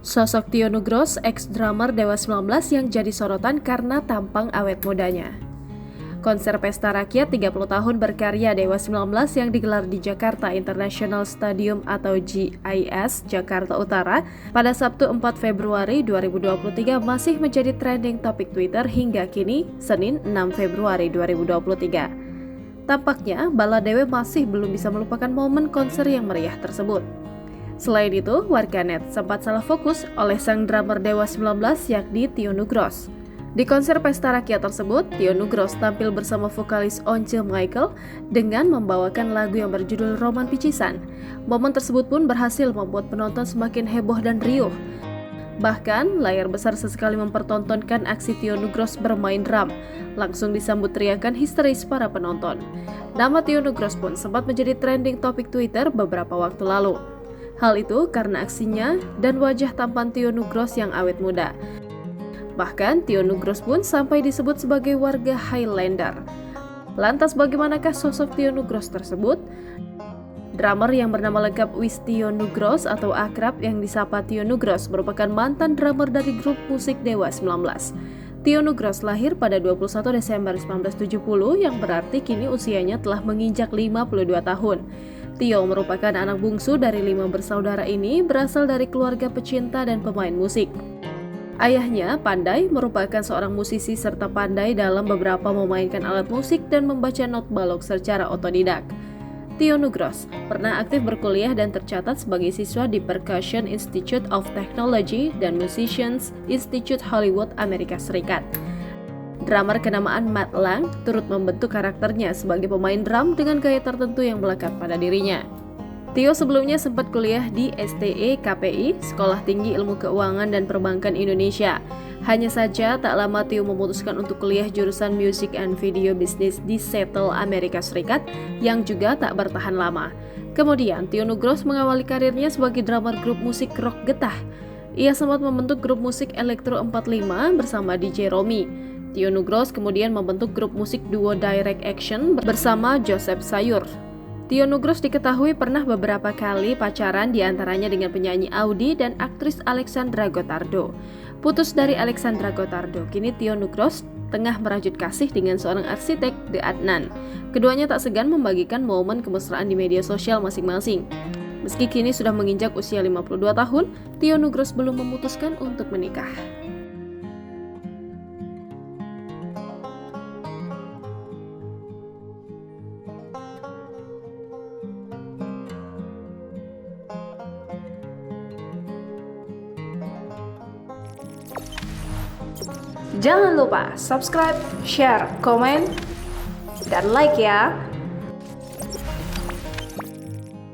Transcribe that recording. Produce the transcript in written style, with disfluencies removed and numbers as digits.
Sosok Tio Nugros, ex-drummer Dewa 19 yang jadi sorotan karena tampang awet mudanya. Konser Pesta Rakyat 30 tahun berkarya Dewa 19 yang digelar di Jakarta International Stadium atau GIS, Jakarta Utara pada Sabtu 4 Februari 2023 masih menjadi trending topik Twitter hingga kini, Senin 6 Februari 2023. Tampaknya, Baladewa masih belum bisa melupakan momen konser yang meriah tersebut. Selain itu, warganet sempat salah fokus oleh sang drummer Dewa 19 yakni Tio Nugros. Di konser Pesta Rakyat tersebut, Tio Nugros tampil bersama vokalis Once Michael dengan membawakan lagu yang berjudul Roman Picisan. Momen tersebut pun berhasil membuat penonton semakin heboh dan riuh. Bahkan, layar besar sesekali mempertontonkan aksi Tio Nugros bermain drum, langsung disambut teriakan histeris para penonton. Nama Tio Nugros pun sempat menjadi trending topik Twitter beberapa waktu lalu. Hal itu karena aksinya dan wajah tampan Tio Nugros yang awet muda. Bahkan Tio Nugros pun sampai disebut sebagai warga Highlander. Lantas bagaimanakah sosok Tio Nugros tersebut? Drummer yang bernama lengkap Tio Nugros atau akrab yang disapa Tio Nugros merupakan mantan drummer dari grup musik Dewa 19. Tio Nugros lahir pada 21 Desember 1970 yang berarti kini usianya telah menginjak 52 tahun. Tio merupakan anak bungsu dari 5 bersaudara ini berasal dari keluarga pecinta dan pemain musik. Ayahnya, Pandai, merupakan seorang musisi serta pandai dalam beberapa memainkan alat musik dan membaca not balok secara otodidak. Tio Nugros pernah aktif berkuliah dan tercatat sebagai siswa di Percussion Institute of Technology dan Musicians Institute Hollywood, Amerika Serikat. Drummer kenamaan Matt Lang turut membentuk karakternya sebagai pemain drum dengan gaya tertentu yang melekat pada dirinya. Tio sebelumnya sempat kuliah di STE KPI, Sekolah Tinggi Ilmu Keuangan dan Perbankan Indonesia. Hanya saja tak lama Tio memutuskan untuk kuliah jurusan Music and Video Business di Seattle, Amerika Serikat yang juga tak bertahan lama. Kemudian Tio Nugros mengawali karirnya sebagai drummer grup musik rock getah. Ia sempat membentuk grup musik Elektro 45 bersama DJ Romi. Tio Nugros kemudian membentuk grup musik duo Direct Action bersama Joseph Sayur. Tio Nugros diketahui pernah beberapa kali pacaran diantaranya dengan penyanyi Audi dan aktris Alexandra Gottardo. Putus dari Alexandra Gottardo, kini Tio Nugros tengah merajut kasih dengan seorang arsitek, De Adnan. Keduanya tak segan membagikan momen kemesraan di media sosial masing-masing. Meski kini sudah menginjak usia 52 tahun, Tio Nugros belum memutuskan untuk menikah. Jangan lupa subscribe, share, komen, dan like ya.